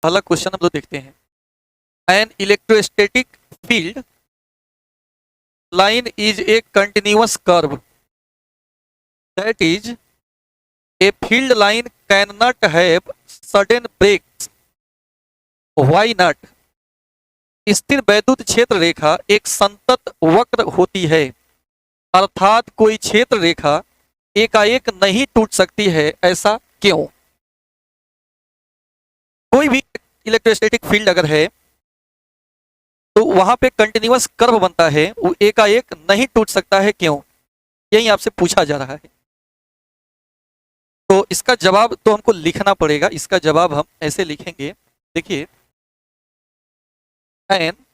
पहला क्वेश्चन हम लोग देखते हैं। An electrostatic field line is a continuous curve, that is a field line can not have sudden breaks. Why not? स्थिर वैद्युत क्षेत्र रेखा एक संतत वक्र होती है, अर्थात कोई क्षेत्र रेखा एकाएक नहीं टूट सकती है, ऐसा क्यों? कोई भी इलेक्ट्रोस्टैटिक फील्ड अगर है तो वहां पे कंटिन्यूअस कर्व बनता है, वो एकाएक नहीं टूट सकता है, क्यों? यही आपसे पूछा जा रहा है। तो इसका जवाब तो हमको लिखना पड़ेगा। इसका जवाब हम ऐसे लिखेंगे, देखिए, an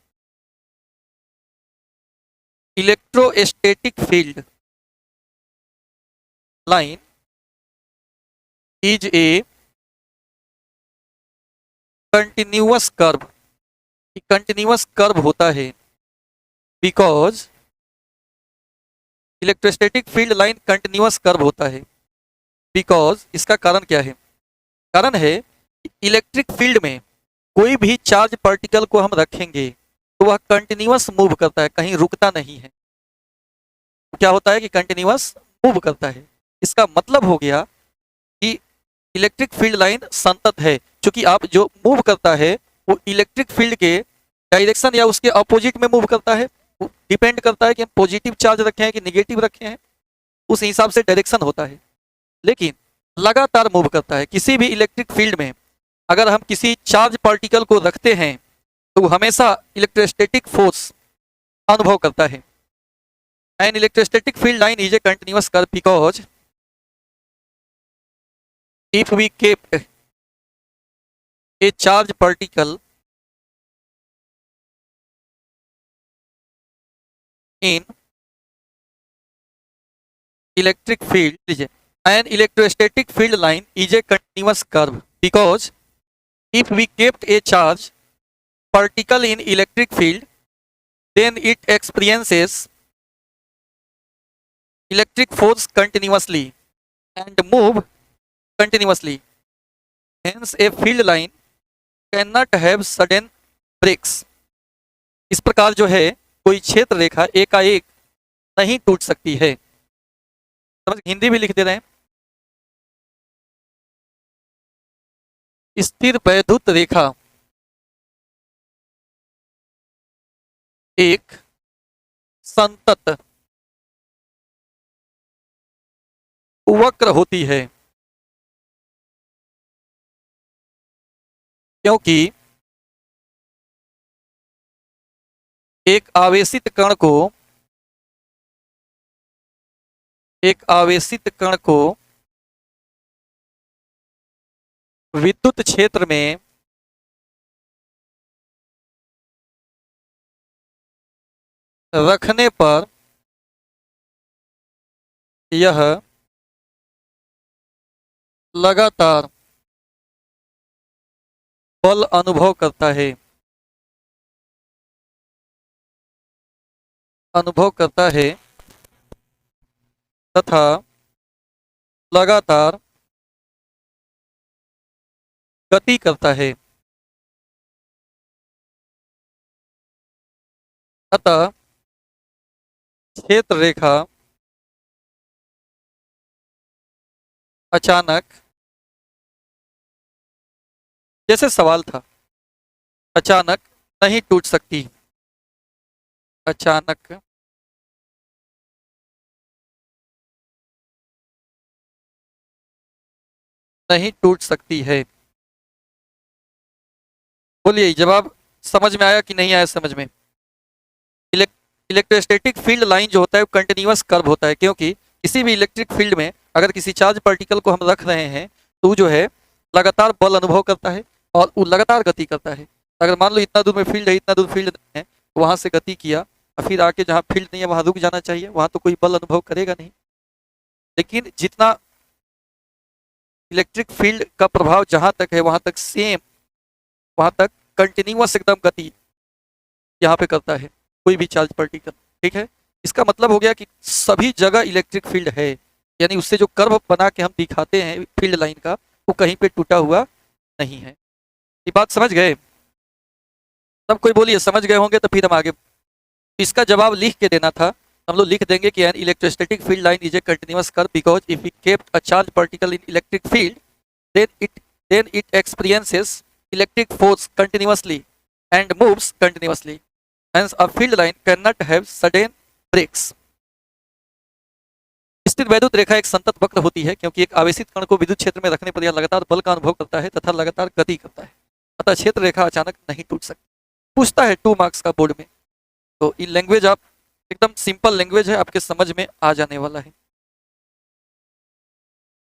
electrostatic field line is a continuous curve. Continuous curve होता है because electrostatic field line continuous curve होता है बिकॉज, इसका कारण क्या है? कारण है इलेक्ट्रिक फील्ड में कोई भी चार्ज पार्टिकल को हम रखेंगे तो वह कंटिन्यूअस मूव करता है, कहीं रुकता नहीं है। क्या होता है कि कंटिन्यूअस मूव करता है। इसका मतलब हो गया कि इलेक्ट्रिक फील्ड लाइन संतत है, क्योंकि आप जो मूव करता है वो इलेक्ट्रिक फील्ड के डायरेक्शन या उसके अपोजिट में मूव करता है। वो डिपेंड करता है कि हम पॉजिटिव चार्ज रखे हैं कि निगेटिव रखे हैं, उस हिसाब से डायरेक्शन होता है। लेकिन लगातार मूव करता है। किसी भी इलेक्ट्रिक फील्ड में अगर हम किसी चार्ज पार्टिकल को रखते हैं तो वो हमेशा इलेक्ट्रोस्टैटिक फोर्स अनुभव करता है। An electrostatic field line is a continuous curve because if we kept a charge particle in electric field, an electrostatic field line is a continuous curve because if we kept a charge particle in electric field, then it experiences electric force continuously and move continuously. Hence, a field line cannot have sudden breaks. इस प्रकार जो है कोई क्षेत्र रेखा एकाएक नहीं टूट सकती है। समझ? हिंदी भी लिख दे रहे हैं। स्थिर वैद्युत रेखा एक संतत वक्र होती है क्योंकि एक आवेशित कण को विद्युत क्षेत्र में रखने पर यह लगातार बल अनुभव करता है तथा लगातार गति करता है। अतः क्षेत्र रेखा अचानक, जैसे सवाल था, अचानक नहीं टूट सकती, अचानक नहीं टूट सकती है। बोलिए, जवाब समझ में आया कि नहीं आया? समझ में। इलेक्ट्रोस्टैटिक फील्ड लाइन जो होता है वो कंटिन्यूअस कर्व होता है क्योंकि किसी भी इलेक्ट्रिक फील्ड में अगर किसी चार्ज पार्टिकल को हम रख रहे हैं तो जो है लगातार बल अनुभव करता है और वो लगातार गति करता है। अगर मान लो इतना दूर में फील्ड है, इतना दूर फील्ड नहीं है, वहां से गति किया और फिर आके जहाँ फील्ड नहीं है वहां रुक जाना चाहिए, वहां तो कोई बल अनुभव करेगा नहीं। लेकिन जितना इलेक्ट्रिक फील्ड का प्रभाव जहां तक है वहां तक सेम, वहां तक कंटिन्यूअस एकदम गति यहाँ पे करता है कोई भी चार्ज पार्टिकल। ठीक है, इसका मतलब हो गया कि सभी जगह इलेक्ट्रिक फील्ड है, यानी उससे जो कर्व बना के हम दिखाते हैं फील्ड लाइन का वो कहीं पे टूटा हुआ नहीं है। ये बात समझ गए? सब कोई बोलिए, समझ गए होंगे तो फिर हम आगे। इसका जवाब लिख के देना था। हम लोग लिख देंगे कि an electrostatic field line is a continuous curve because if we kept a charge particle in electric field then it experiences electric force continuously and moves continuously. Hence, a field line cannot have sudden breaks. स्थिर वैद्युत रेखा एक संतत वक्र होती है क्योंकि एक आवेशित कण को विद्युत क्षेत्र में रखने पर यह लगातार बल का अनुभव करता है तथा लगातार गति करता है, अतः क्षेत्र रेखा अचानक नहीं टूट सकती। पूछता है 2 मार्क्स का बोर्ड में, तो ये लैंग्वेज आप एकदम सिंपल लैंग्वेज है, आपके समझ में आ जाने वाला है।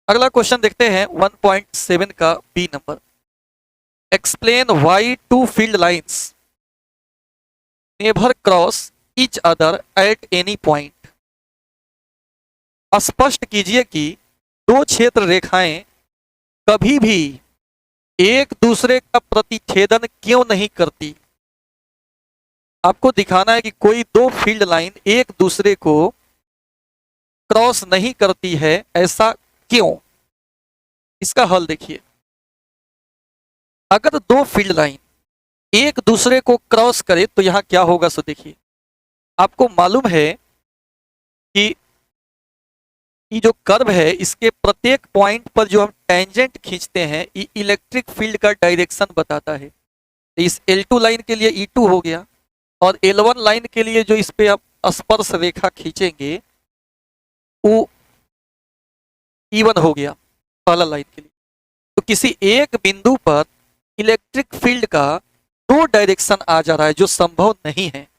अगला क्वेश्चन देखते हैं 1.7 का B number. Explain why two field lines never cross each other at any point. स्पष्ट कीजिए कि दो क्षेत्र रेखाएं कभी भी एक दूसरे का प्रतिच्छेदन क्यों नहीं करती। आपको दिखाना है कि कोई दो फील्ड लाइन एक दूसरे को क्रॉस नहीं करती है, ऐसा क्यों। इसका हल देखिए। अगर दो फील्ड लाइन एक दूसरे को क्रॉस करे तो यहां क्या होगा, सो देखिए। आपको मालूम है कि ये जो कर्व है इसके प्रत्येक पॉइंट पर जो हम टेंजेंट खींचते हैं ये इलेक्ट्रिक फील्ड का डायरेक्शन बताता है। इस L2 लाइन के लिए E2 हो गया और L1 लाइन के लिए जो इस पे आप स्पर्श रेखा खींचेंगे वो E1 हो गया पहला लाइन के लिए। तो किसी एक बिंदु पर इलेक्ट्रिक फील्ड का दो डायरेक्शन आ जा रहा है जो संभव नहीं है।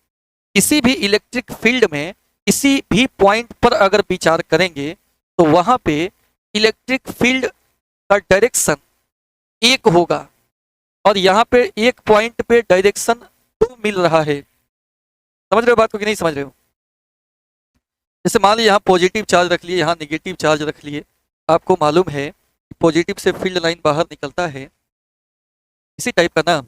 किसी भी इलेक्ट्रिक फील्ड में किसी भी पॉइंट पर अगर विचार करेंगे तो वहां पे इलेक्ट्रिक फील्ड का डायरेक्शन एक होगा और यहाँ पे एक पॉइंट पे डायरेक्शन दो मिल रहा है। समझ रहे हो बात को कि नहीं समझ रहे हो? जैसे मान लीजिए यहाँ पॉजिटिव चार्ज रख लिए, यहाँ निगेटिव चार्ज रख लिए। आपको मालूम है पॉजिटिव से फील्ड लाइन बाहर निकलता है, इसी टाइप का ना।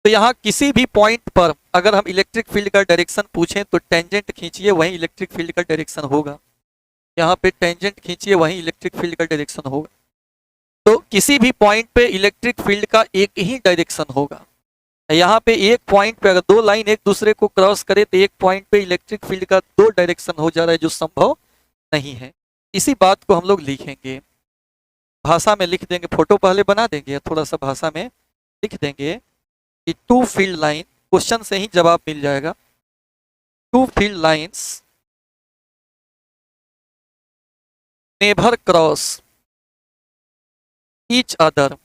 तो यहाँ किसी भी पॉइंट पर अगर हम इलेक्ट्रिक फील्ड का डायरेक्शन पूछें तो टेंजेंट खींचिए वहीं इलेक्ट्रिक फील्ड का डायरेक्शन होगा। यहाँ पे टेंजेंट खींचिए वहीं इलेक्ट्रिक फील्ड का डायरेक्शन होगा। तो किसी भी पॉइंट पे इलेक्ट्रिक फील्ड का एक ही डायरेक्शन होगा। यहाँ पे एक पॉइंट पे अगर दो लाइन एक दूसरे को क्रॉस करे तो एक पॉइंट पे इलेक्ट्रिक फील्ड का दो डायरेक्शन हो जा रहा है जो संभव नहीं है। इसी बात को हम लोग लिखेंगे, भाषा में लिख देंगे। फोटो पहले बना देंगे, थोड़ा सा भाषा में लिख देंगे कि टू फील्ड लाइन, क्वेश्चन से ही जवाब मिल जाएगा। Two field lines never cross each other.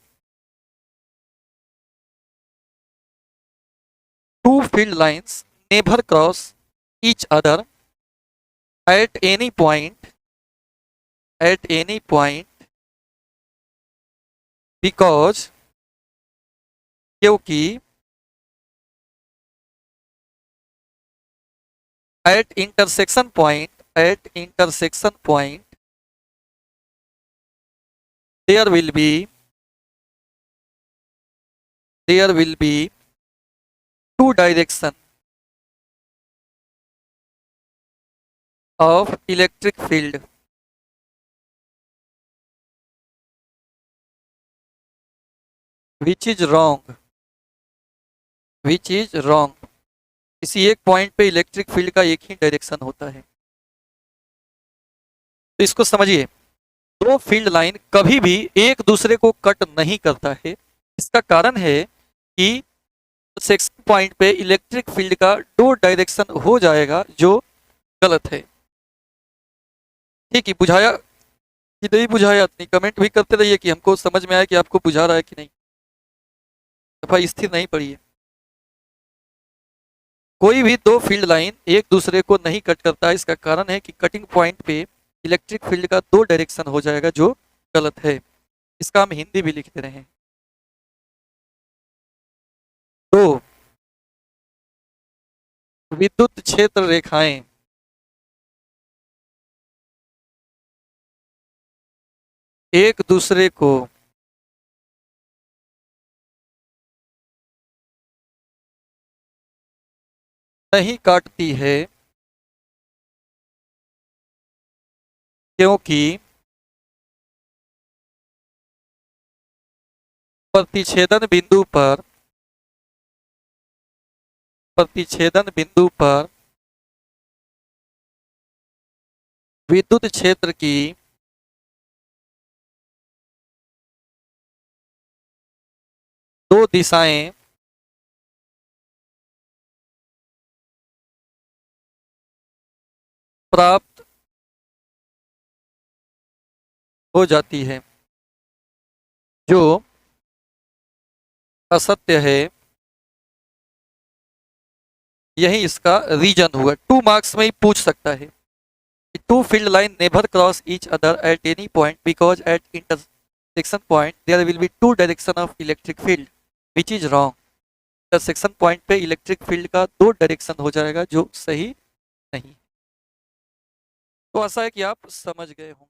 Two field lines never cross each other at any point because क्योंकि at intersection point there will be two direction of electric field which is wrong। किसी एक point पे electric field का एक ही direction होता है। तो इसको समझिए, दो फील्ड लाइन कभी भी एक दूसरे को कट नहीं करता है। इसका कारण है कि सेक्शन पॉइंट पे इलेक्ट्रिक फील्ड का दो डायरेक्शन हो जाएगा जो गलत है। ठीक है, बुझाया कि नहीं बुझाया? नहीं, कमेंट भी करते रहिए कि हमको समझ में आया कि आपको बुझा रहा है कि नहीं। दफा स्थिर नहीं पड़ी है। कोई भी दो फील्ड लाइन एक दूसरे को नहीं कट करता। इसका कारण है कि कटिंग पॉइंट पे इलेक्ट्रिक फील्ड का दो डायरेक्शन हो जाएगा जो गलत है। इसका हम हिंदी भी लिखते रहे। तो विद्युत क्षेत्र रेखाएं एक दूसरे को नहीं काटती है क्योंकि प्रतिच्छेदन बिंदु पर विद्युत क्षेत्र की दो दिशाएं प्राप्त हो जाती है, जो असत्य है। यही इसका रीजन हुआ। 2 मार्क्स में ही पूछ सकता है। Two field line never cross each other at any point because at intersection point there will be two direction of electric field which is wrong. Intersection point पे इलेक्ट्रिक फील्ड का दो direction हो जाएगा, जो सही नहीं। तो ऐसा है कि आप समझ गए होंगे।